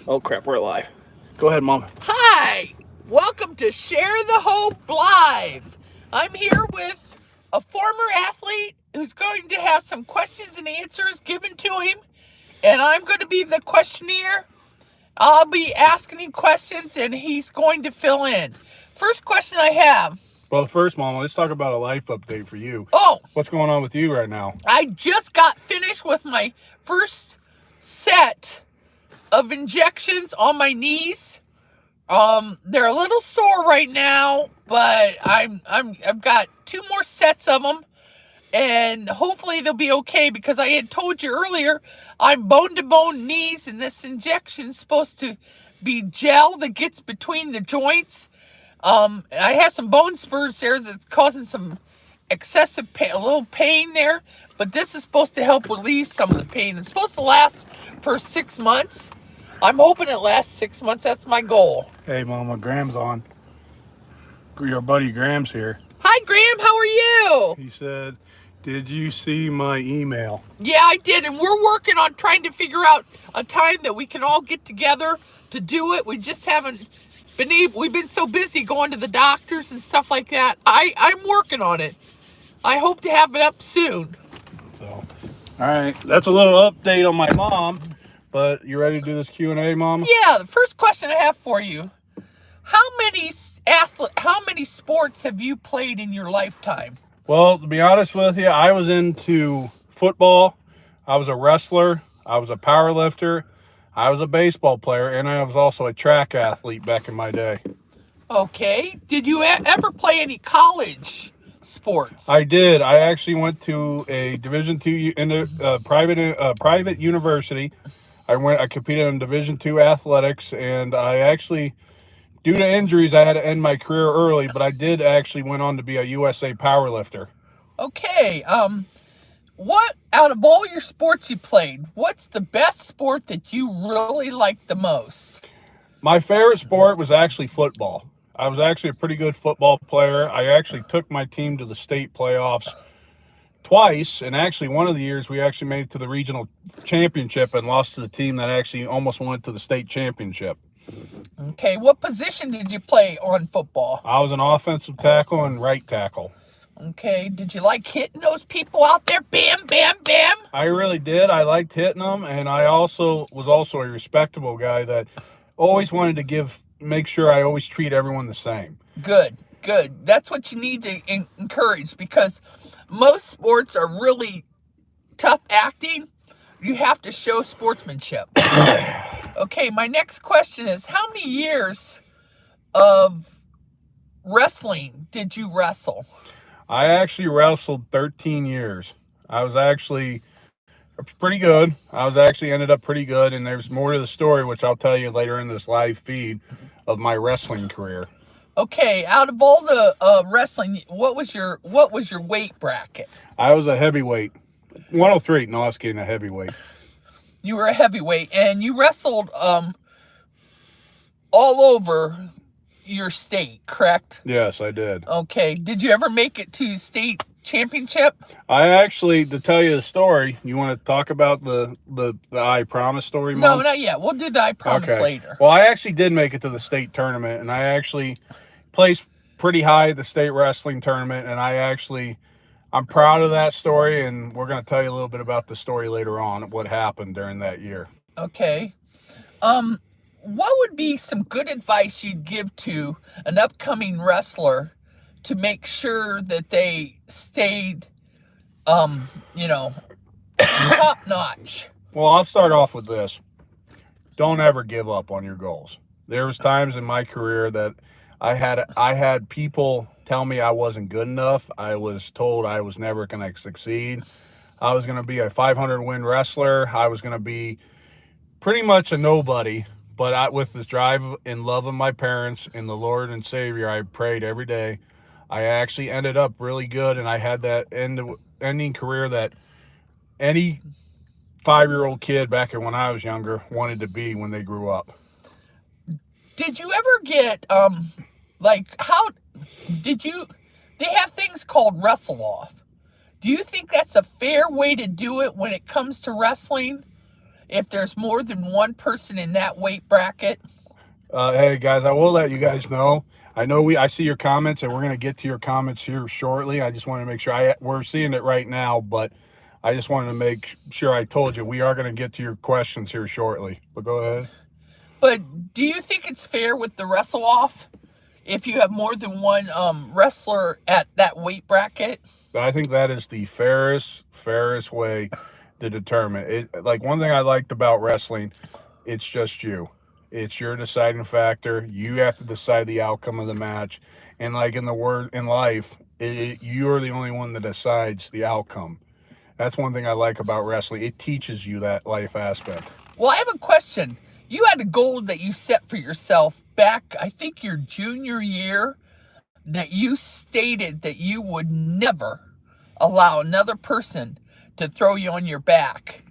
Oh crap, we're live. Go ahead, Mom. Hi, welcome to Share the Hope Live. I'm here with a former athlete who's going to have some questions and answers given to him, and I'm going to be the questionnaire. I'll be asking him questions, and he's going to fill in. First question I have. Well, first, Mom, let's talk about a life update for you. Oh, What's going on with you right now? I just got finished with my first set of injections on my knees. They're a little sore right now, but I've got 2 more sets of them, and hopefully they'll be okay because I had told you earlier I'm bone to bone knees, and this injection's supposed to be gel that gets between the joints. I have some bone spurs there that's causing some excessive pain, a little pain there, but this is supposed to help relieve some of the pain. It's supposed to last for 6 months. I'm hoping it lasts 6 months. That's my goal. Hey, Mama, Graham's on. Your buddy Graham's here. Hi, Graham. How are you? He said, "Did you see my email?" Yeah, I did, and we're working on trying to figure out a time that we can all get together to do it. We just haven't been able. We've been so busy going to the doctors and stuff like that. I'm working on it. I hope to have it up soon. So, all right, that's a little update on my mom. But you ready to do this Q&A, Mom? Yeah, the first question I have for you: how many sports have you played in your lifetime? Well, to be honest with you, I was into football. I was a wrestler. I was a power lifter. I was a baseball player, and I was also a track athlete back in my day. Okay. Did you ever play any college sports? I did. I actually went to a Division II private university. I competed in Division II athletics, and I actually, due to injuries, I had to end my career early. But I did actually went on to be a USA powerlifter. Okay. What out of all your sports you played, what's the best sport that you really like the most? My favorite sport was actually football. I was actually a pretty good football player. I actually took my team to the state playoffs twice, and actually one of the years we actually made it to the regional championship and lost to the team that actually almost went to the state championship. Okay, what position did you play on football? I was an offensive tackle and right tackle. Okay, did you like hitting those people out there? Bam, bam, bam. I really did. I liked hitting them, and I also was a respectable guy that always wanted to make sure I always treat everyone the same. Good, good. That's what you need to encourage, because most sports are really tough acting. You have to show sportsmanship. Okay, my next question is, how many years of wrestling did you wrestle? I actually wrestled 13 years. I was actually pretty good. I was actually ended up pretty good, and there's more to the story, which I'll tell you later in this live feed of my wrestling career. Okay, out of all the wrestling, what was your weight bracket? I was a heavyweight, 103. No, I was kidding, a heavyweight. You were a heavyweight, and you wrestled all over your state, correct? Yes, I did. Okay, did you ever make it to state championship? I actually, to tell you the story, you want to talk about the I Promise story, Mom? No, not yet. We'll do the I Promise later. Well, I actually did make it to the state tournament, and I actually placed pretty high at the state wrestling tournament, and I'm proud of that story, and we're going to tell you a little bit about the story later on, what happened during that year. Okay. What would be some good advice you'd give to an upcoming wrestler to make sure that they stayed, top notch? Well, I'll start off with this. Don't ever give up on your goals. There was times in my career that I had people tell me I wasn't good enough. I was told I was never going to succeed. I was going to be a 500-win wrestler. I was going to be pretty much a nobody. But with the drive and love of my parents and the Lord and Savior, I prayed every day. I actually ended up really good, and I had that ending career that any 5-year-old kid back when I was younger wanted to be when they grew up. Did you ever get, they have things called wrestle-off. Do you think that's a fair way to do it when it comes to wrestling? if there's more than one person in that weight bracket? Hey guys, I will let you guys know. I see your comments, and we're gonna get to your comments here shortly. I just want to make sure we're seeing it right now, but I just wanted to make sure I told you we are gonna get to your questions here shortly. But go ahead. But do you think it's fair with the wrestle off if you have more than one wrestler at that weight bracket? I think that is the fairest way to determine it. Like, one thing I liked about wrestling, it's just you. It's your deciding factor. You have to decide the outcome of the match. And like in life, you're the only one that decides the outcome. That's one thing I like about wrestling. It teaches you that life aspect. Well, I have a question. You had a goal that you set for yourself back, I think, your junior year, that you stated that you would never allow another person to throw you on your back.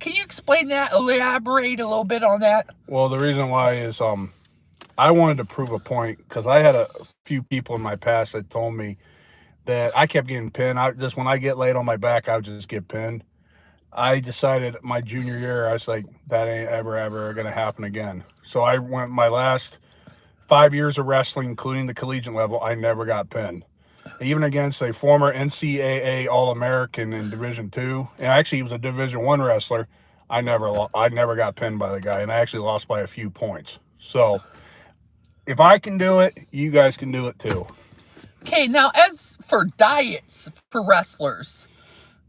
Can you explain that, elaborate a little bit on that? Well, the reason why is I wanted to prove a point, because I had a few people in my past that told me that I kept getting pinned. When I get laid on my back, I would just get pinned. I decided my junior year, I was like, that ain't ever going to happen again. So I went my last 5 years of wrestling, including the collegiate level, I never got pinned. Even against a former NCAA All-American in Division II, and actually he was a Division I wrestler, I never got pinned by the guy, and I actually lost by a few points. So if I can do it, you guys can do it too. Okay, now as for diets for wrestlers,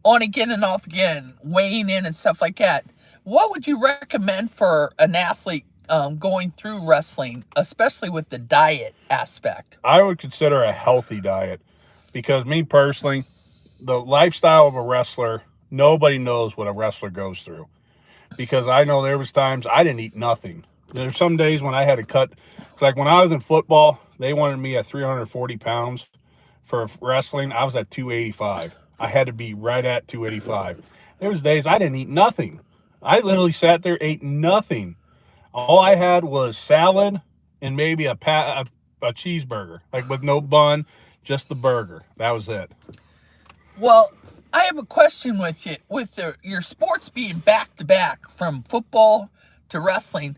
on again and off again, weighing in and stuff like that, what would you recommend for an athlete going through wrestling, especially with the diet aspect? I would consider a healthy diet, because me personally, the lifestyle of a wrestler, nobody knows what a wrestler goes through. Because I know there was times I didn't eat nothing. There's some days when I had to cut. It's like when I was in football, they wanted me at 340 pounds. For wrestling, I was at 285. I had to be right at 285. There was days I didn't eat nothing. I literally sat there, ate nothing. All I had was salad and maybe a cheeseburger, like with no bun, just the burger. That was it. Well, I have a question with you. With your sports being back to back from football to wrestling,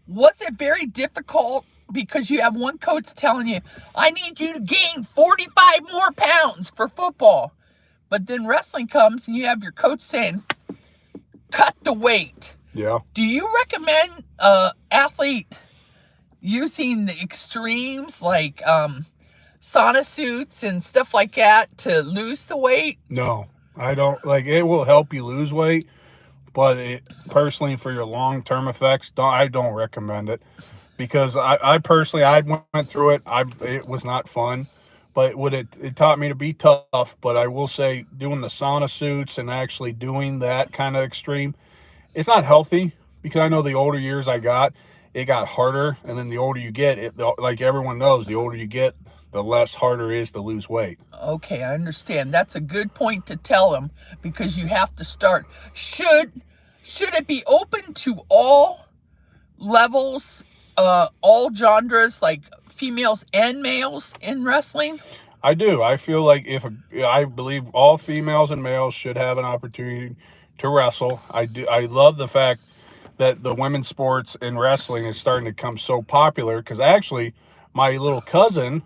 was it very difficult because you have one coach telling you, I need you to gain 45 more pounds for football? But then wrestling comes and you have your coach saying, cut the weight. Yeah. Do you recommend athlete using the extremes like sauna suits and stuff like that to lose the weight? No, I don't. Like, it will help you lose weight, but personally, for your long-term effects, I don't recommend it, because I personally, I went through it. It was not fun. But it taught me to be tough. But I will say, doing the sauna suits and actually doing that kind of extreme, it's not healthy, because I know the older years I got, it got harder. And then the older you get, like everyone knows, the older you get, the less harder it is to lose weight. Okay, I understand. That's a good point to tell them, because you have to start. Should it be open to all levels, all genres, like females and males in wrestling? I do. I feel like I believe all females and males should have an opportunity to wrestle. I do. I love the fact that the women's sports in wrestling is starting to become so popular, because actually my little cousin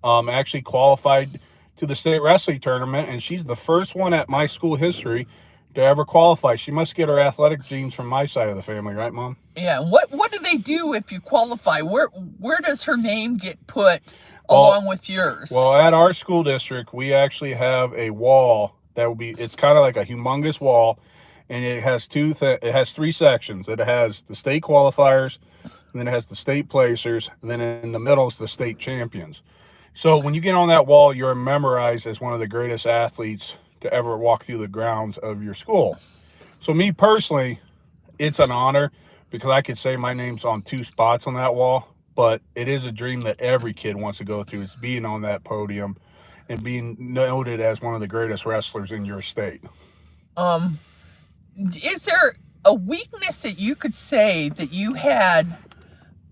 actually qualified to the state wrestling tournament, and she's the first one at my school history to ever qualify. She must get her athletic genes from my side of the family, right, Mom? Yeah. What do they do if you qualify? Where does her name get put along with yours? Well, at our school district, we actually have a wall that will be. It's kind of like a humongous wall, and it has it has three sections. It has the state qualifiers, and then it has the state placers, and then in the middle is the state champions. So when you get on that wall, you're memorized as one of the greatest athletes to ever walk through the grounds of your school. So me personally, it's an honor, because I could say my name's on 2 spots on that wall, but it is a dream that every kid wants to go through. It's being on that podium and being noted as one of the greatest wrestlers in your state. Is there a weakness that you could say that you had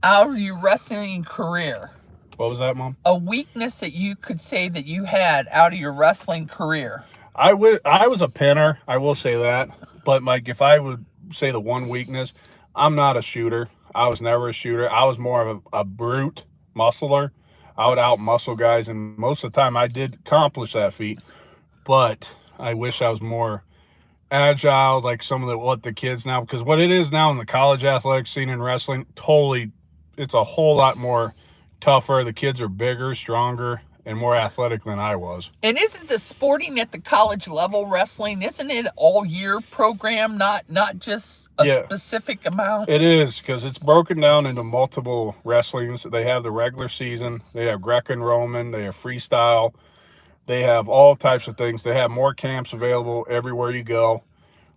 out of your wrestling career? What was that, Mom? A weakness that you could say that you had out of your wrestling career? I was a pinner, I will say that. But like, if I would say the one weakness, I'm not a shooter. I was never a shooter. I was more of a brute muscler. I would out muscle guys, and most of the time I did accomplish that feat. But I wish I was more agile, like some of what the kids now, because what it is now in the college athletic scene in wrestling, totally, it's a whole lot more tougher. The kids are bigger, stronger, and more athletic than I was. And isn't the sporting at the college level wrestling, isn't it all year program, not just a specific amount? It is, because it's broken down into multiple wrestlings. They have the regular season, they have Greco and Roman, they have freestyle, they have all types of things. They have more camps available everywhere you go,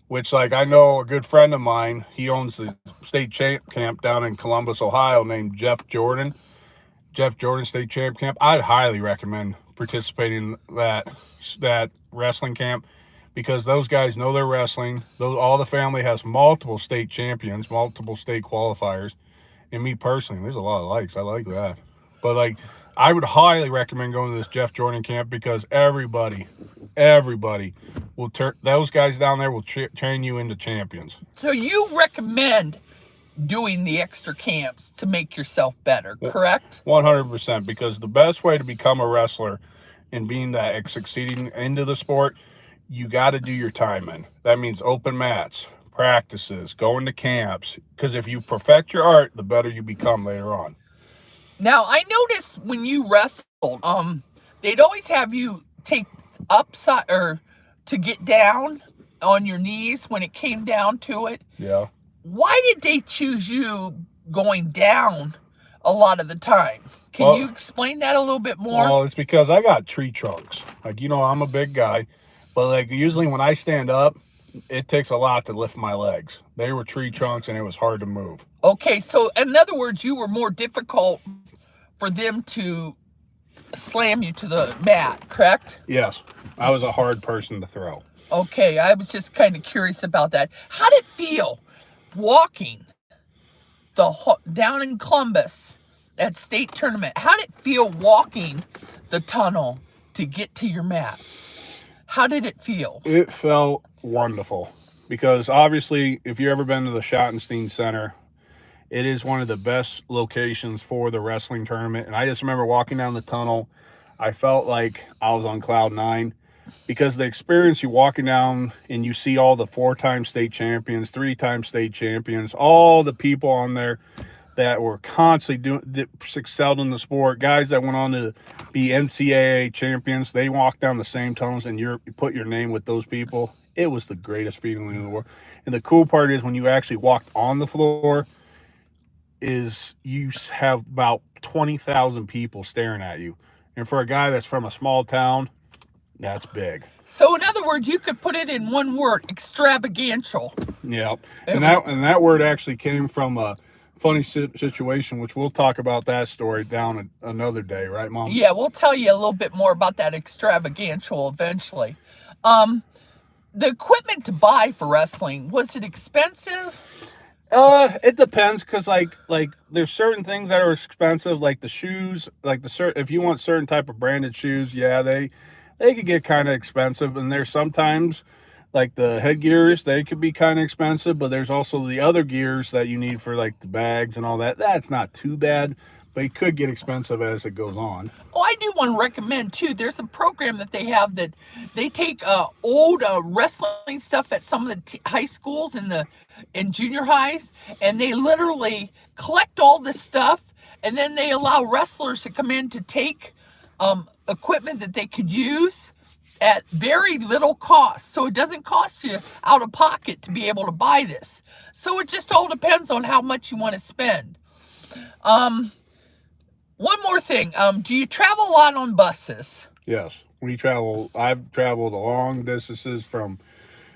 which, like, I know a good friend of mine, he owns the state champ camp down in Columbus, Ohio, named Jeff Jordan State Champ Camp. I'd highly recommend participating in that wrestling camp, because those guys know their wrestling. All the family has multiple state champions, multiple state qualifiers. And me personally, there's a lot of likes. I like that. But, like, I would highly recommend going to this Jeff Jordan camp, because everybody will those guys down there will train you into champions. So you recommend doing the extra camps to make yourself better, correct? 100%, because the best way to become a wrestler and being that succeeding into the sport, you got to do your time in. That means open mats, practices, going to camps, because if you perfect your art, the better you become later on. Now, I noticed when you wrestled, they'd always have you take upside or to get down on your knees when it came down to it. Yeah. Why did they choose you going down a lot of the time? Can you explain that a little bit more? Well, it's because I got tree trunks. Like, I'm a big guy, but, like, usually when I stand up, it takes a lot to lift my legs. They were tree trunks, and it was hard to move. Okay, so in other words, you were more difficult for them to slam you to the mat, correct? Yes, I was a hard person to throw. Okay, I was just kind of curious about that. How did it feel walking down in Columbus at state tournament? How did it feel walking the tunnel to get to your mats? How did it feel? It felt wonderful, because obviously, if you've ever been to the Schottenstein Center, it is one of the best locations for the wrestling tournament. And I just remember walking down the tunnel, I felt like I was on cloud nine, because the experience, you walking down and you see all the 4-time state champions, 3-time state champions, all the people on there that were constantly excelled in the sport, guys that went on to be NCAA champions. They walk down the same tunnels, and you put your name with those people. It was the greatest feeling in the world. And the cool part is, when you actually walked on the floor, is you have about 20,000 people staring at you. And for a guy that's from a small town, that's big. So in other words, you could put it in one word: extravagantial. Yep. And that word actually came from a funny situation, which we'll talk about that story down another day, right, Mom? Yeah, we'll tell you a little bit more about that extravagantial eventually. The equipment to buy for wrestling, was it expensive? It depends, because like there's certain things that are expensive, like the shoes, like if you want certain type of branded shoes, yeah, they could get kind of expensive. And there's sometimes, like, the headgears, they could be kind of expensive, but there's also the other gears that you need for, like, the bags and all that. That's not too bad, but it could get expensive as it goes on. Oh, I do want to recommend too. There's a program that they have that they take old wrestling stuff at some of the high schools and junior highs, and they literally collect all this stuff, and then they allow wrestlers to come in to take equipment that they could use at very little cost. So it doesn't cost you out of pocket to be able to buy this. So it just all depends on how much you want to spend. One more thing. Do you travel a lot on buses? Yes. I've traveled long distances from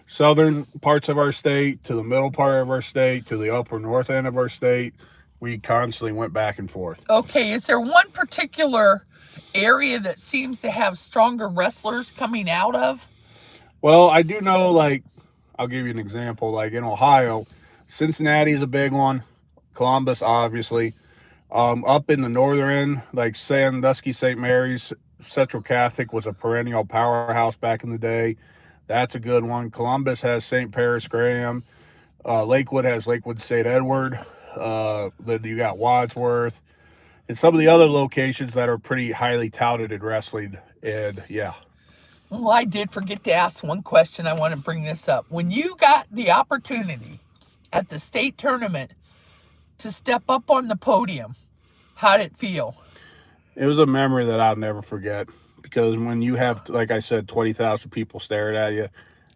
southern parts of our state to the middle part of our state to the upper north end of our state. We constantly went back and forth. Okay. Is there one particular area that seems to have stronger wrestlers coming out of? Well, I do know, like, I'll give you an example. Like, in Ohio, Cincinnati is a big one. Columbus, obviously. Up in the northern end, like Sandusky, St. Mary's, Central Catholic was a perennial powerhouse back in the day. That's a good one. Columbus has St. Paris Graham. Lakewood has Lakewood St. Edward. Then you got Wadsworth and some of the other locations that are pretty highly touted in wrestling. And yeah, Well, I did forget to ask one question. I want to bring this up. When you got the opportunity at the state tournament to step up on the podium, how did it feel? it was a memory that I'll never forget because when you have, like I said, 20,000 people staring at you,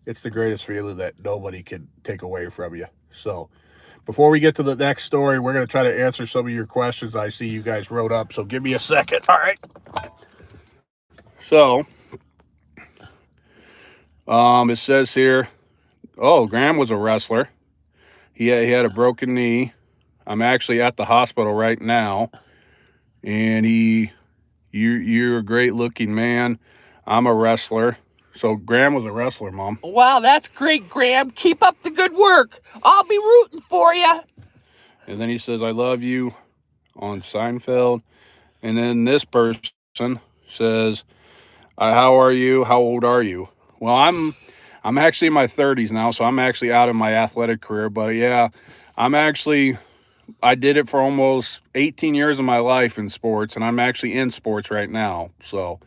it's the greatest feeling that nobody can take away from you. So, before we get to the next story, we're going to try to answer some of your questions I see you guys wrote up. So, give me a second. All right. So, it says here, oh, Graham was a wrestler. He had a broken knee. I'm actually at the hospital right now. And you're a great looking man. I'm a wrestler. So Graham was a wrestler, Mom. Wow, that's great, Graham. Keep up the good work. I'll be rooting for you. And then he says, I love you on Seinfeld. And then this person says, how are you? How old are you? Well, I'm actually in my 30s now, so I'm actually out of my athletic career. But yeah, I did it for almost 18 years of my life in sports, and I'm actually in sports right now. So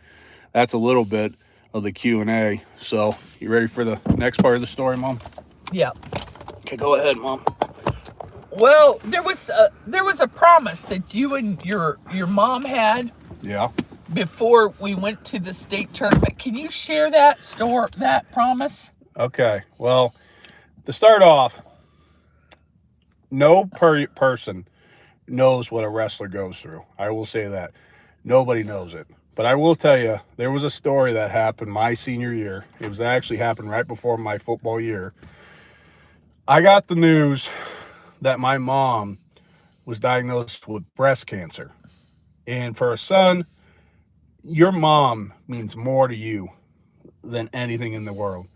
that's a little bit of the Q&A. So you ready for the next part of the story, Mom? Yeah. Okay, go ahead, Mom. Well, there was a promise that you and your mom had Yeah. before we went to the state tournament. Can you share that promise? Okay. Well, to start off, no person knows what a wrestler goes through. I will say that. Nobody knows it. But I will tell you, there was a story that happened my senior year. It was actually happened right before my football year. I got the news that my mom was diagnosed with breast cancer. And for a son, your mom means more to you than anything in the world.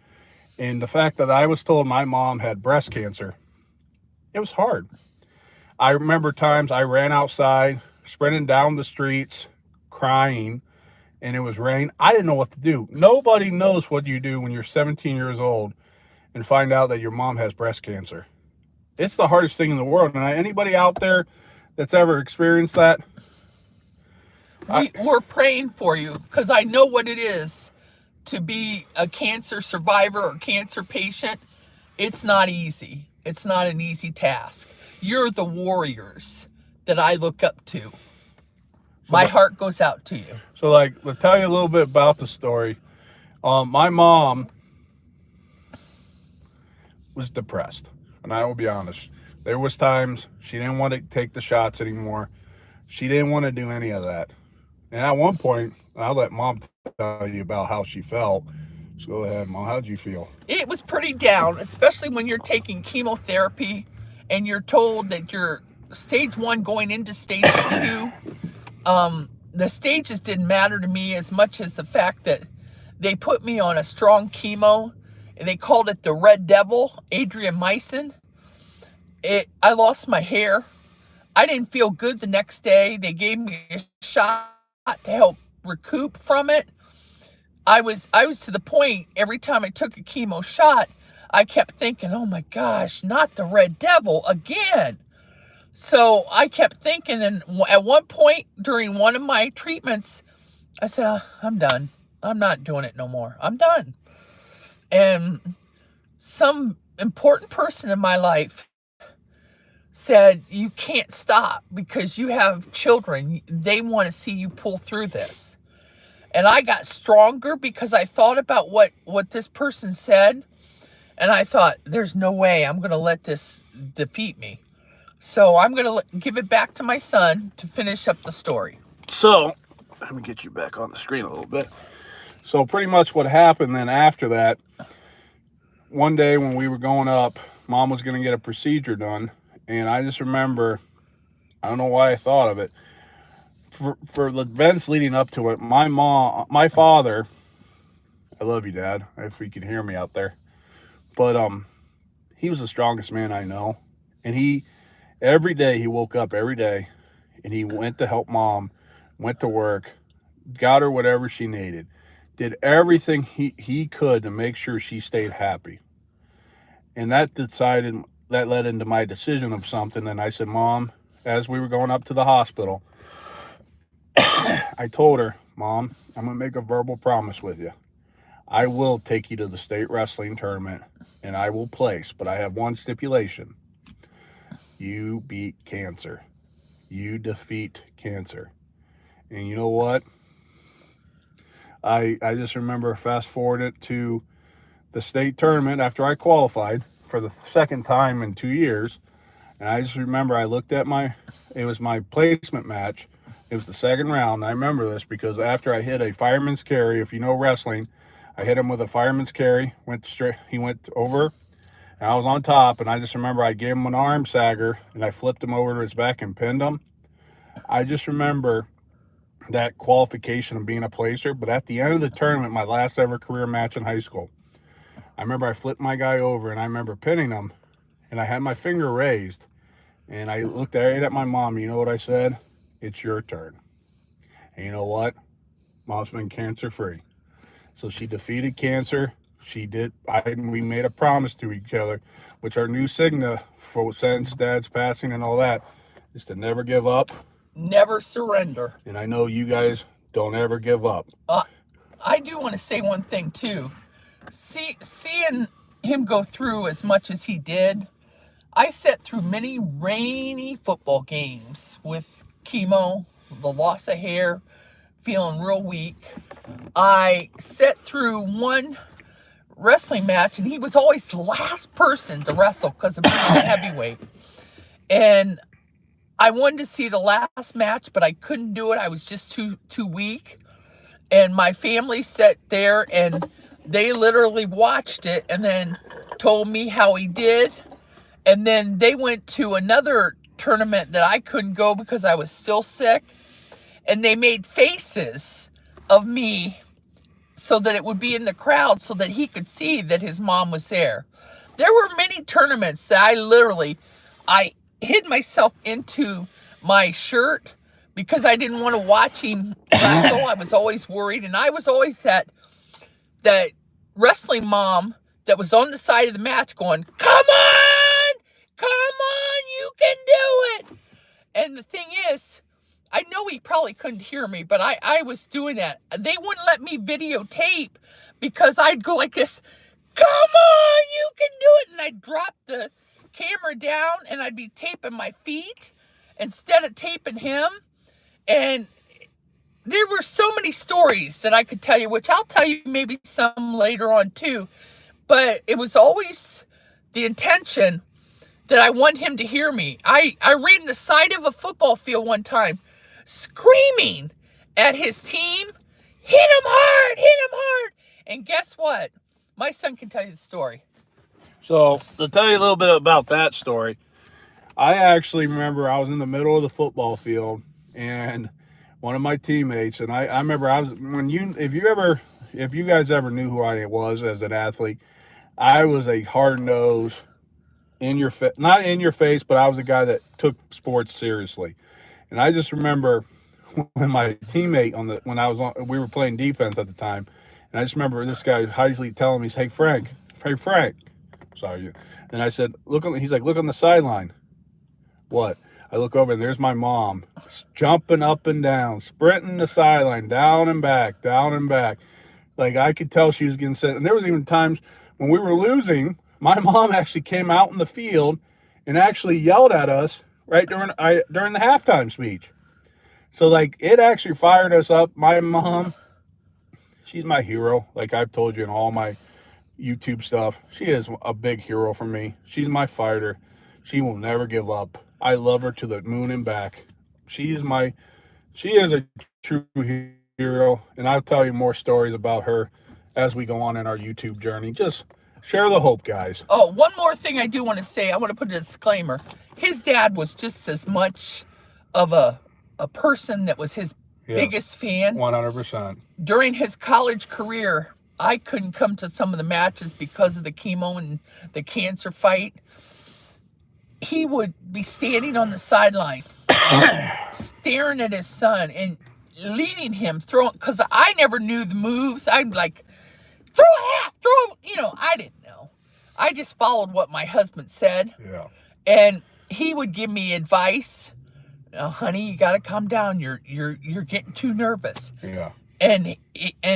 And the fact that I was told my mom had breast cancer, it was hard. I remember times I ran outside, sprinting down the streets, crying, and it was rain. I didn't know what to do. Nobody knows what you do when you're 17 years old and find out that your mom has breast cancer. It's the hardest thing in the world. And anybody out there that's ever experienced that, We're praying for you because I know what it is to be a cancer survivor or cancer patient. It's not easy. It's not an easy task. You're the warriors that I look up to. My heart goes out to you. so like, to tell you a little bit about the story, my mom was depressed. And I will be honest, there was times she didn't want to take the shots anymore. She didn't want to do any of that. And at one point, I'll let Mom tell you about how she felt. So go ahead, Mom. How'd you feel? It was pretty down, especially when you're taking chemotherapy and you're told that you're stage 1 going into stage 2. The stages didn't matter to me as much as the fact that they put me on a strong chemo and they called it the Red Devil, Adriamycin. I lost my hair. I didn't feel good the next day. They gave me a shot to help recoup from it. I was to the point, every time I took a chemo shot, I kept thinking, oh my gosh, not the Red Devil again. So I kept thinking, and at one point during one of my treatments, I said, I'm done. I'm not doing it no more. I'm done. And some important person in my life said, you can't stop because you have children. They want to see you pull through this. And I got stronger because I thought about what this person said. And I thought, there's no way I'm going to let this defeat me. So I'm going to give it back to my son to finish up the story. So, let me get you back on the screen a little bit. So pretty much what happened then after that, one day when we were going up, Mom was going to get a procedure done. And I just remember, I don't know why I thought of it. For the events leading up to it, my father, I love you, Dad, if you can hear me out there. But he was the strongest man I know. And every day he woke up every day and he went to help Mom, went to work, got her whatever she needed, did everything he could to make sure she stayed happy. And that decided that led into my decision of something. And I said, Mom, as we were going up to the hospital, I told her, Mom, I'm going to make a verbal promise with you. I will take you to the state wrestling tournament and I will place, but I have one stipulation. You beat cancer. You defeat cancer. And you know what? I just remember fast forward it to the state tournament after I qualified for the second time in 2 years. And I just remember I looked at it was my placement match. It was the second round. I remember this because after I hit a fireman's carry, if you know wrestling, I hit him with a fireman's carry, he went over, and I was on top, and I just remember I gave him an arm sagger, and I flipped him over to his back and pinned him. I just remember that qualification of being a placer, but at the end of the tournament, my last ever career match in high school, I remember I flipped my guy over, and I remember pinning him, and I had my finger raised, and I looked right at my mom. You know what I said? It's your turn. And you know what? Mom's been cancer-free. So she defeated cancer. We made a promise to each other, which our new Cigna for since Dad's passing and all that, is to never give up. Never surrender. And I know you guys don't ever give up. I do want to say one thing too. Seeing him go through as much as he did, I sat through many rainy football games with chemo, the loss of hair, feeling real weak. I sat through one wrestling match, and he was always the last person to wrestle because of being a heavyweight. And I wanted to see the last match, but I couldn't do it. I was just too weak. And my family sat there, and they literally watched it and then told me how he did. And then they went to another tournament that I couldn't go because I was still sick. And they made faces of me so that it would be in the crowd so that he could see that his mom was there. There were many tournaments that I hid myself into my shirt because I didn't want to watch him wrestle. I was always worried. And I was always that wrestling mom that was on the side of the match going, come on, you can do it. And the thing is, I know he probably couldn't hear me, but I was doing that. They wouldn't let me videotape because I'd go like this, come on, you can do it. And I'd drop the camera down and I'd be taping my feet instead of taping him. And there were so many stories that I could tell you, which I'll tell you maybe some later on too. But it was always the intention that I want him to hear me. I ran the side of a football field one time screaming at his team, hit him hard. And guess what? My son can tell you the story. So to tell you a little bit about that story, I actually remember I was in the middle of the football field and one of my teammates, and I remember if you guys ever knew who I was as an athlete, I was a hard-nosed, not in your face, but I was a guy that took sports seriously. And I just remember when my teammate we were playing defense at the time, and I just remember this guy Heisley telling me, "Hey Frank, sorry." And I said, he's like, "Look on the sideline." What? I look over and there's my mom jumping up and down, sprinting the sideline, down and back. Like I could tell she was getting sent. And there was even times when we were losing, my mom actually came out in the field and actually yelled at us right during the halftime speech. So like it actually fired us up. My mom, she's my hero. Like I've told you in all my YouTube stuff, she is a big hero for me. She's my fighter. She will never give up. I love her to the moon and back. She is a true hero, and I'll tell you more stories about her as we go on in our YouTube journey. Just share the hope, guys. Oh, one more thing I do want to say. I want to put a disclaimer. His dad was just as much of a person that was his biggest fan. 100%. During his college career, I couldn't come to some of the matches because of the chemo and the cancer fight. He would be standing on the sideline, staring at his son and leading him, because I never knew the moves. I'd like, throw a half, I didn't know. I just followed what my husband said. Yeah. And he would give me advice. Oh, honey, you got to calm down. You're getting too nervous. Yeah. And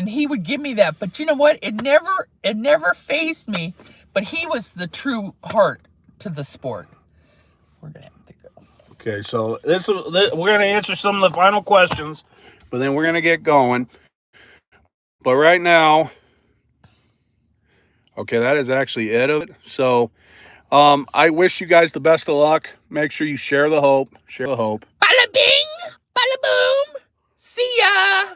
he would give me that. But you know what? It never fazed me. But he was the true heart to the sport. We're gonna have to go. Okay, so we're gonna answer some of the final questions, but then we're gonna get going. But right now, okay, that is actually it of it. So, I wish you guys the best of luck. Make sure you share the hope. Share the hope. Bada bing, bada boom. See ya.